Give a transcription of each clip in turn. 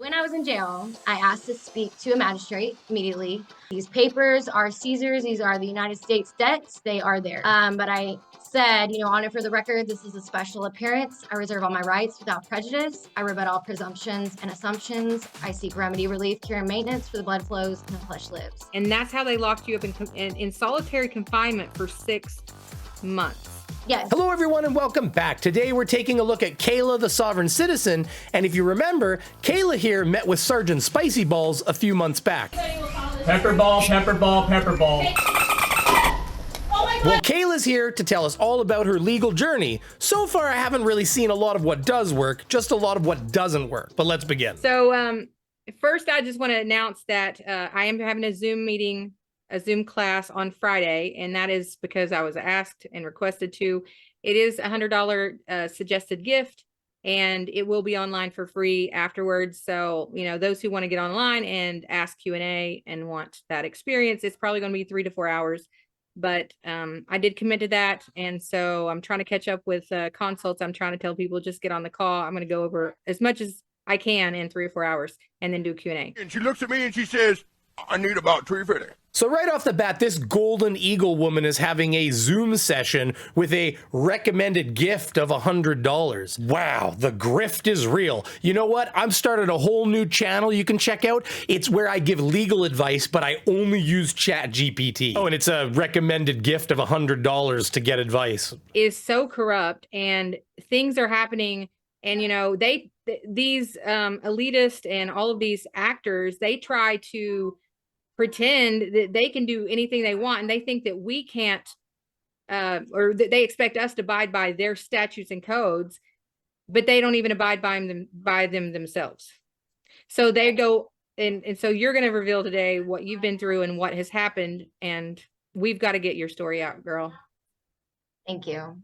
When I was in jail, I asked to speak to a magistrate immediately. These papers are Caesar's. These are the United States debts. They are there. But I said, on it for the record, this is a special appearance. I reserve all my rights without prejudice. I rebut all presumptions and assumptions. I seek remedy, relief, cure, and maintenance for the blood flows and the flesh lives. And that's how they locked you up in solitary confinement for 6 months. Yes. Hello everyone and welcome back. Today we're taking a look at Kayla the Sovereign Citizen, and if you remember, Kayla here met with Sergeant Spicy Balls a few months back. Pepperball, pepperball, pepperball. Well, Kayla's here to tell us all about her legal journey. So far I haven't really seen a lot of what does work, just a lot of what doesn't work. But let's begin. So first I just want to announce that I am having a Zoom meeting, a Zoom class on Friday, and that is because I was asked and requested to. It is $100 suggested gift, and it will be online for free afterwards. So, those who want to get online and ask Q&A and want that experience, it's probably going to be 3 to 4 hours. But I did commit to that, and so I'm trying to catch up with consults. I'm trying to tell people just get on the call. I'm going to go over as much as I can in 3 or 4 hours, and then do Q&A. And she looks at me and she says, I need about $350. So right off the bat, this Golden Eagle woman is having a Zoom session with a recommended gift of $100. Wow, the grift is real. You know what? I've started a whole new channel you can check out. It's where I give legal advice, but I only use ChatGPT. Oh, and it's a recommended gift of $100 to get advice. Is so corrupt, and things are happening, and these elitist and all of these actors, they try to pretend that they can do anything they want, and they think that we can't, or that they expect us to abide by their statutes and codes, but they don't even abide by them themselves. So they go, and so you're going to reveal today what you've been through and what has happened, and we've got to get your story out, girl. Thank you.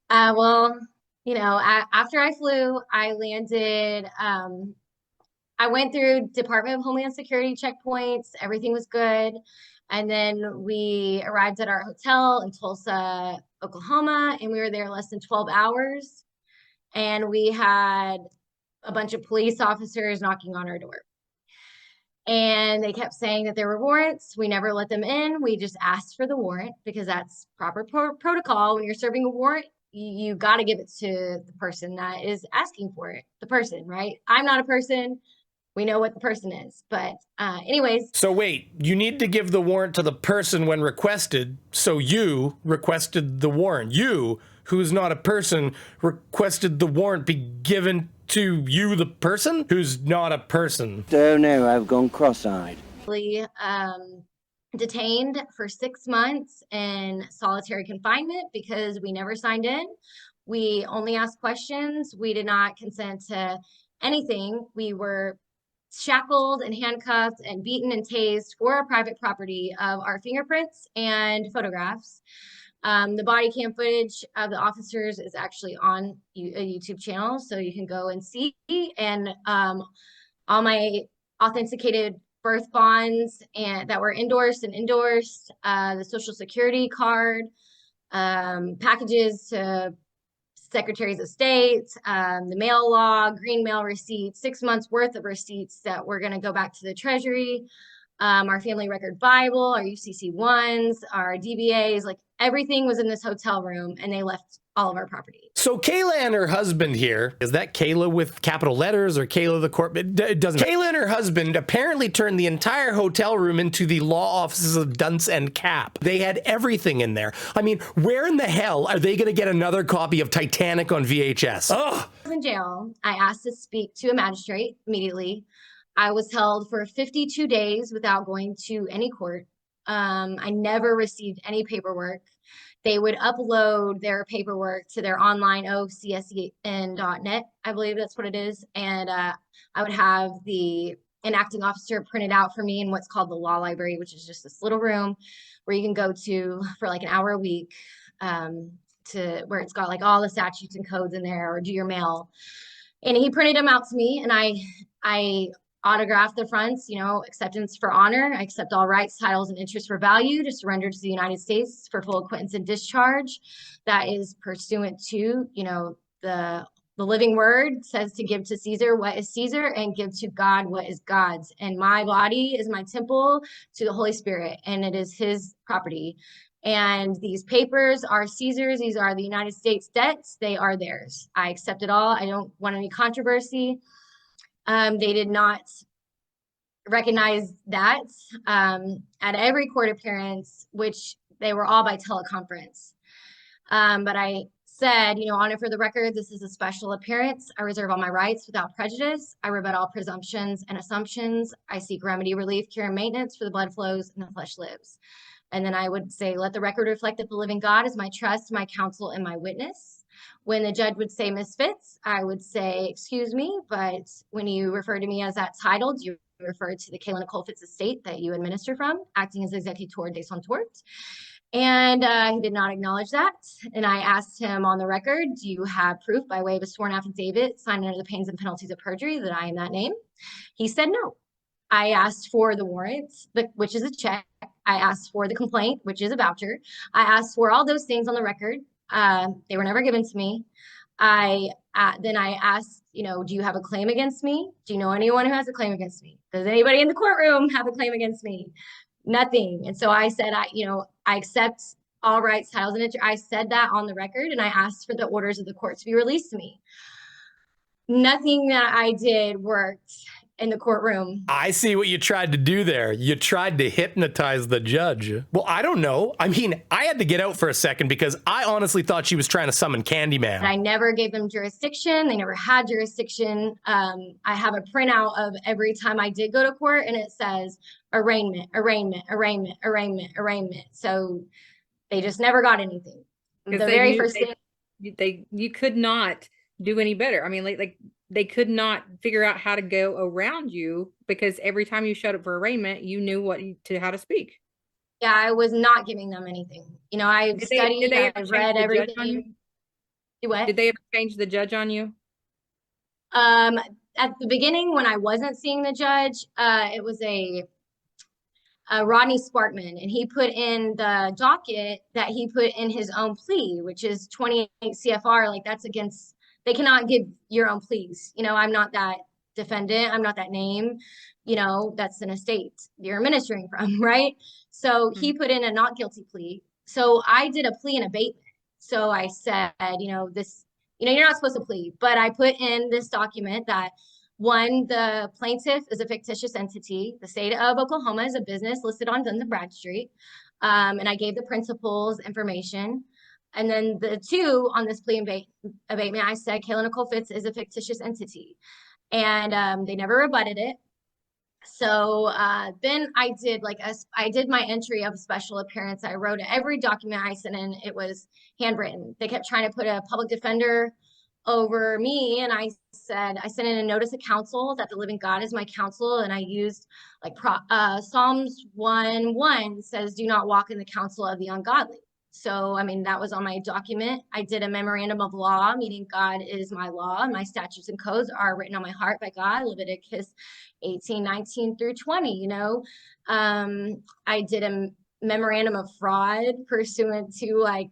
Well, after I flew, I landed, I went through Department of Homeland Security checkpoints. Everything was good. And then we arrived at our hotel in Tulsa, Oklahoma, and we were there less than 12 hours. And we had a bunch of police officers knocking on our door. And they kept saying that there were warrants. We never let them in. We just asked for the warrant because that's proper protocol. When you're serving a warrant, you got to give it to the person that is asking for it, the person, right? I'm not a person. We know what the person is, but anyways. So wait, you need to give the warrant to the person when requested, so you requested the warrant. You, who's not a person, requested the warrant be given to you, the person, who's not a person. Oh no, I've gone cross-eyed. Detained for 6 months in solitary confinement because we never signed in. We only asked questions. We did not consent to anything. We were shackled and handcuffed and beaten and tased for our private property of our fingerprints and photographs. The body cam footage of the officers is actually on a YouTube channel, so you can go and see. And all my authenticated birth bonds and that were endorsed, the Social Security card, packages to secretaries of state, the mail log, green mail receipts, 6 months worth of receipts that were going to go back to the Treasury, our family record Bible, our UCC1s, our DBAs, like everything was in this hotel room, and they left all of our property. So Kayla and her husband here, is that Kayla with capital letters or Kayla the corp? It doesn't matter. Kayla and her husband apparently turned the entire hotel room into the law offices of Dunce and Cap. They had everything in there. I mean, where in the hell are they going to get another copy of Titanic on VHS? Ugh. I was in jail. I asked to speak to a magistrate immediately. I was held for 52 days without going to any court. I never received any paperwork. They would upload their paperwork to their online OCSEN.net, I believe that's what it is. And I would have the enacting officer print it out for me in what's called the law library, which is just this little room where you can go to for like an hour a week, to where it's got like all the statutes and codes in there, or do your mail. And he printed them out to me, and I autograph the fronts, acceptance for honor. I accept all rights, titles, and interests for value to surrender to the United States for full acquittance and discharge. That is pursuant to, the the living word says to give to Caesar what is Caesar and give to God what is God's. And my body is my temple to the Holy Spirit, and it is his property. And these papers are Caesar's. These are the United States debts. They are theirs. I accept it all. I don't want any controversy. They did not recognize that at every court appearance, which they were all by teleconference. But I said, Honor, for the record, this is a special appearance. I reserve all my rights without prejudice. I rebut all presumptions and assumptions. I seek remedy, relief, cure, and maintenance for the blood flows and the flesh lives. And then I would say, let the record reflect that the living God is my trust, my counsel, and my witness. When the judge would say misfits, I would say, excuse me, but when you refer to me as that title, do you refer to the Kayla Nicole Fitz estate that you administer from, acting as executor de son tort? And he did not acknowledge that. And I asked him on the record, do you have proof by way of a sworn affidavit signed under the pains and penalties of perjury that I am that name? He said no. I asked for the warrant, which is a check. I asked for the complaint, which is a voucher. I asked for all those things on the record. They were never given to me. Then I asked, do you have a claim against me? Do you know anyone who has a claim against me? Does anybody in the courtroom have a claim against me? Nothing. And so I said, I accept all rights, titles, and I said that on the record, and I asked for the orders of the court to be released to me. Nothing that I did worked in the courtroom. I see what you tried to do there. You tried to hypnotize the judge. Well, I don't know. I mean, I had to get out for a second because I honestly thought she was trying to summon Candyman. I never gave them jurisdiction. They never had jurisdiction. I have a printout of every time I did go to court, and it says arraignment, arraignment, arraignment, arraignment, arraignment. So they just never got anything. The very first thing. You could not do any better. I mean, like they could not figure out how to go around you because every time you showed up for arraignment, you knew how to speak. Yeah, I was not giving them anything. I've studied, I've read everything. Do what? Did they ever change the judge on you? At the beginning, when I wasn't seeing the judge, it was a Rodney Sparkman, and he put in the docket that he put in his own plea, which is 28 CFR. Like, that's against. They cannot give your own pleas. I'm not that defendant. I'm not that name. That's an estate you're administering from, right? So he put in a not guilty plea. So I did a plea in abatement. So I said, this, you're not supposed to plead, but I put in this document that one, the plaintiff is a fictitious entity. The state of Oklahoma is a business listed on Duns and Bradstreet. And I gave the principal's information. And then the two on this plea abatement, I said Kayla Nicole Fitz is a fictitious entity. And they never rebutted it. So then I did my entry of special appearance. I wrote every document I sent in. It was handwritten. They kept trying to put a public defender over me. And I said, I sent in a notice of counsel that the living God is my counsel. And I used Psalms 1:1 says, do not walk in the counsel of the ungodly. So, that was on my document. I did a memorandum of law, meaning God is my law, and my statutes and codes are written on my heart by God, Leviticus 18:19 through 20, I did a memorandum of fraud pursuant to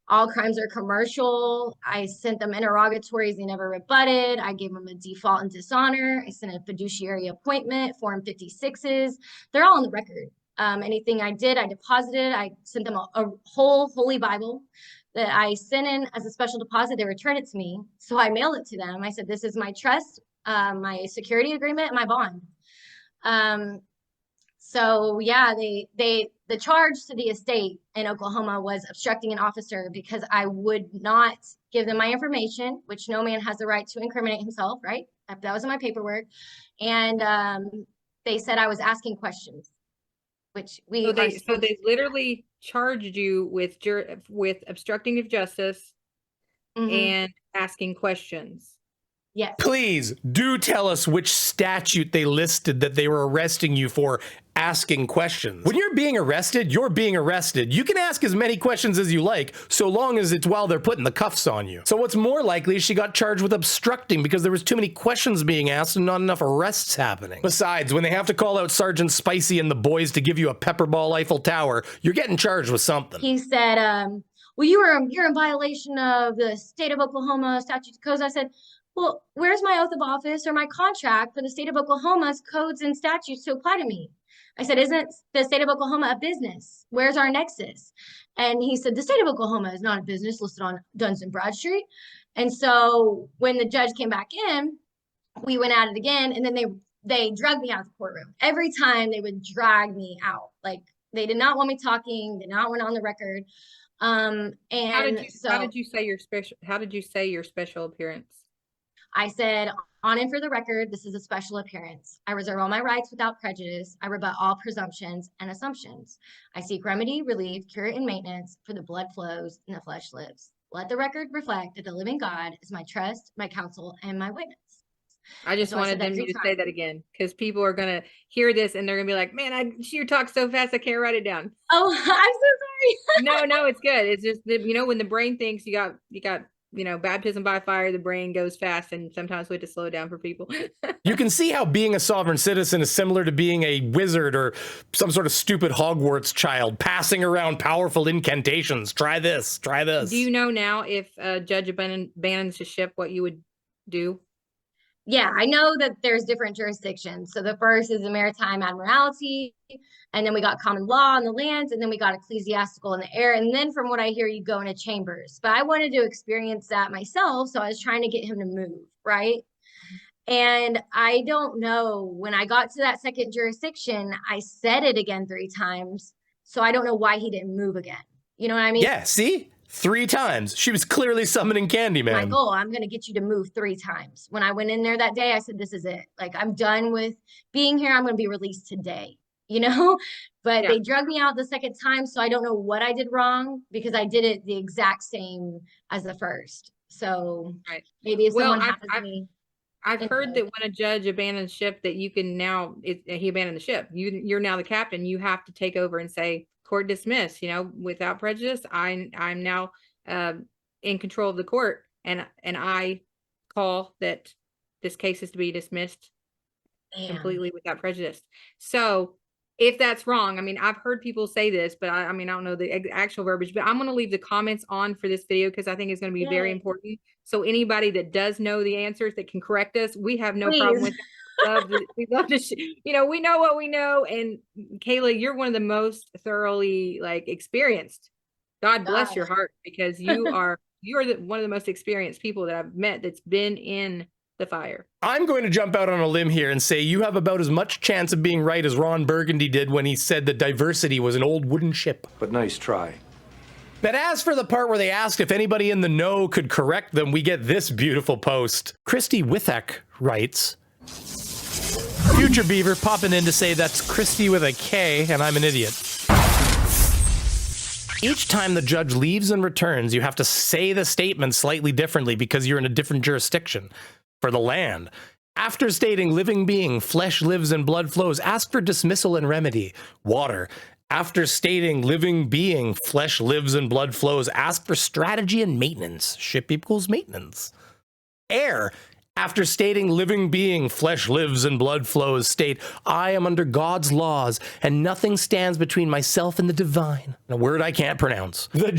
all crimes are commercial. I sent them interrogatories. They never rebutted. I gave them a default and dishonor. I sent a fiduciary appointment, Form 56s. They're all on the record. Anything I did, I deposited. I sent them a whole Holy Bible that I sent in as a special deposit. They returned it to me. So I mailed it to them. I said, this is my trust, my security agreement, and my bond. So yeah, the charge to the estate in Oklahoma was obstructing an officer because I would not give them my information, which no man has the right to incriminate himself, right? That was in my paperwork. And they said I was asking questions. So they literally charged you with obstructing of justice and asking questions. Yes. Please do tell us which statute they listed that they were arresting you for asking questions. When you're being arrested, you're being arrested. You can ask as many questions as you like, so long as it's while they're putting the cuffs on you. So what's more likely is she got charged with obstructing because there was too many questions being asked and not enough arrests happening. Besides, when they have to call out Sergeant Spicy and the boys to give you a pepperball Eiffel Tower, you're getting charged with something. He said, well, you're in violation of the state of Oklahoma statutes and codes. I said, well, where's my oath of office or my contract for the state of Oklahoma's codes and statutes to apply to me? I said, isn't the state of Oklahoma a business? Where's our nexus? And he said, the state of Oklahoma is not a business listed on Duns and Bradstreet. And so when the judge came back in, we went at it again, and then they dragged me out of the courtroom. Every time they would drag me out. Like, they did not want me talking, did not want on the record. And How did you so how did you say your special appearance? I said, on and for the record, this is a special appearance. I reserve all my rights without prejudice. I rebut all presumptions and assumptions. I seek remedy, relief, cure, and maintenance, for the blood flows and the flesh lives. Let the record reflect that the living God is my trust, my counsel, and my witness. I just So I said wanted that you 3 to say that again, because people are gonna hear this and they're gonna be like, "Man, you talk so fast, I can't write it down." Oh, I'm so sorry. No, it's good. It's just that, when the brain thinks you got baptism by fire, the brain goes fast, and sometimes we have to slow it down for people. You can see how being a sovereign citizen is similar to being a wizard or some sort of stupid Hogwarts child, passing around powerful incantations. Try this, try this. Do you know now if Judge abandons the ship, what you would do? Yeah, I know that there's different jurisdictions. So the first is the Maritime Admiralty, and then we got common law on the lands, and then we got ecclesiastical in the air. And then from what I hear, you go into chambers. But I wanted to experience that myself, so I was trying to get him to move, right? And I don't know, when I got to that second jurisdiction, I said it again 3 times. So I don't know why he didn't move again. You know what I mean? Yeah, see? 3 times. She was clearly summoning Candyman. My goal, I'm going to get you to move 3 times. When I went in there that day, I said, this is it. Like, I'm done with being here. I'm going to be released today, you know? But Yeah. they drug me out the second time. So I don't know what I did wrong, because I did it the exact same as the first. So Right. maybe if Well, someone happens me. I've heard that when a judge abandons ship, that you can now, he abandoned the ship. You're now the captain. You have to take over and say, court dismissed, without prejudice. I'm now in control of the court, and I call that this case is to be dismissed completely without prejudice. So if that's wrong, I mean, I've heard people say this, but I don't know the actual verbiage, but I'm going to leave the comments on for this video, because I think it's going to be very important. So anybody that does know the answers that can correct us, we have no problem with that. We love to, we know what we know. And Kayla, you're one of the most thoroughly experienced. God bless your heart, because you're one of the most experienced people that I've met that's been in the fire. I'm going to jump out on a limb here and say you have about as much chance of being right as Ron Burgundy did when he said that diversity was an old wooden ship. But nice try. But as for the part where they asked if anybody in the know could correct them, we get this beautiful post. Christy Withek writes, Future Beaver popping in to say that's Christy with a K and I'm an idiot. Each time the judge leaves and returns, you have to say the statement slightly differently because you're in a different jurisdiction. For the land, after stating living being, flesh lives and blood flows, ask for dismissal and remedy. Water, after stating living being, flesh lives and blood flows, ask for strategy and maintenance. Ship equals maintenance. Air, after stating living being, flesh lives and blood flows, state, I am under God's laws and nothing stands between myself and the divine. A word I can't pronounce. If the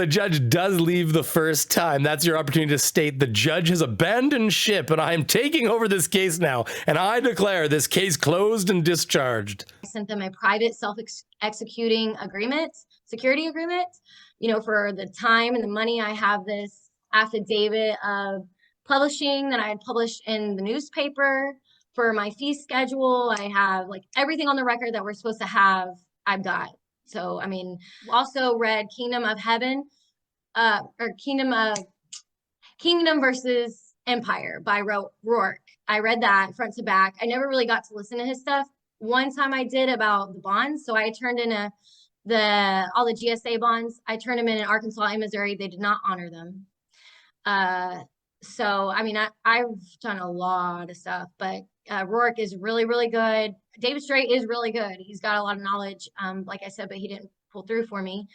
judge does leave the first time, that's your opportunity to state the judge has abandoned ship and I am taking over this case now. And I declare this case closed and discharged. I sent them a private self-executing agreement, security agreement, for the time and the money. I have this affidavit of publishing that I had published in the newspaper. For my fee schedule, I have everything on the record that we're supposed to have, I've got. So, I mean, also read Kingdom of Heaven, or Kingdom versus Empire by Rourke. I read that front to back. I never really got to listen to his stuff. One time I did about the bonds. So I turned in all the GSA bonds. I turned them in Arkansas and Missouri. They did not honor them. So, I mean, I've done a lot of stuff, but Rourke is really, really good. David Strait is really good. He's got a lot of knowledge, like I said, but he didn't pull through for me.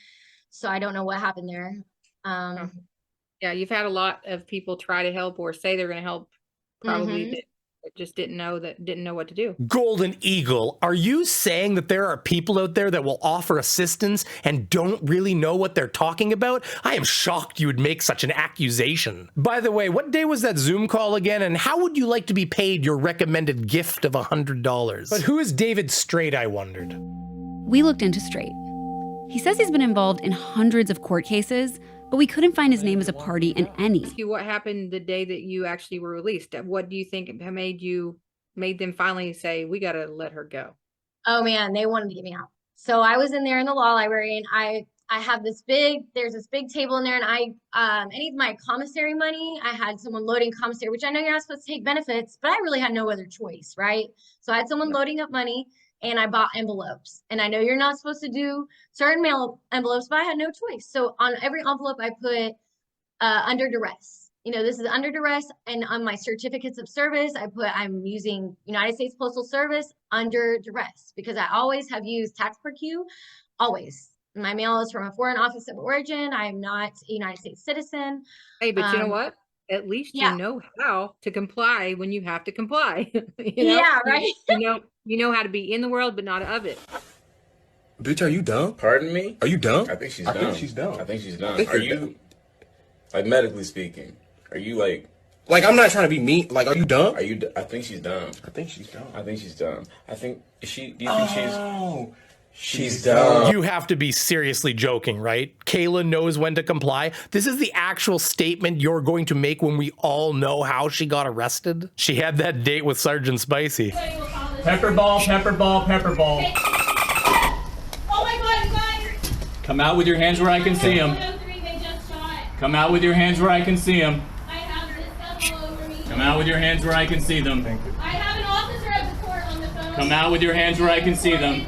So I don't know what happened there. Yeah, you've had a lot of people try to help or say they're going to help, probably just didn't know what to do. Golden Eagle, are you saying that there are people out there that will offer assistance and don't really know what they're talking about? I am shocked you would make such an accusation. By the way, what day was that Zoom call again, and how would you like to be paid your recommended gift of $100? But who is David Straight, I wondered? We looked into Straight. He says he's been involved in hundreds of court cases, but we couldn't find his name as a party in any. Ask you what happened the day that you actually were released. What do you think made them finally say, we got to let her go? Oh man, they wanted to get me out. So I was in there in the law library, and I have there's this big table in there, and I need my commissary money. I had someone loading commissary, which I know you're not supposed to take benefits, but I really had no other choice, right? So I had someone loading up money, and I bought envelopes. And I know you're not supposed to do certain mail envelopes, but I had no choice. So on every envelope, I put under duress. You know, this is under duress. And on my certificates of service, I put I'm using United States Postal Service under duress, because I always have used tax per queue, always. My mail is from a foreign office of origin. I am not a United States citizen. Hey, but you know what? At least you know how to comply when you have to comply. You know? Yeah, right. You know how to be in the world, but not of it. Bitch, are you dumb? Pardon me? Are you dumb? I think she's I dumb. think she's dumb. I think she's dumb. I think Are you're you, dumb. like, medically speaking, are you like, I'm not trying to be mean. Like, are you dumb? are you, I think she's dumb. I think she's dumb. I think she's dumb. I think, do you think Oh, she's dumb? You have to be seriously joking, right? Kayla knows when to comply. This is the actual statement you're going to make when we all know how she got arrested. She had that date with Sergeant Spicy. Pepper ball, pepper ball, pepper ball. Oh my God, you guys! Come out with your hands where I can see them. 103, they just shot. Come out with your hands where I can see them. I have this stuff all over me. Come out with your hands where I can see them. I have an officer at the court on the phone. Come out with your hands where I can see them.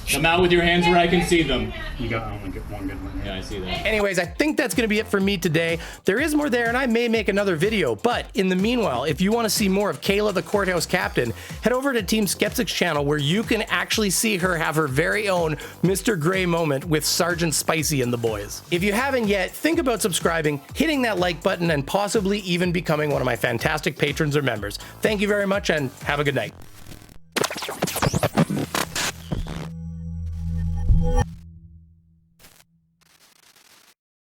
Come out with your hands where I can see them. You got only get one good one. Yeah, I see that. Anyways, I think that's going to be it for me today. There is more there, and I may make another video. But in the meanwhile, if you want to see more of Kayla, the courthouse captain, head over to Team Skeptic's channel, where you can actually see her have her very own Mr. Gray moment with Sergeant Spicy and the boys. If you haven't yet, think about subscribing, hitting that like button, and possibly even becoming one of my fantastic patrons or members. Thank you very much, and have a good night.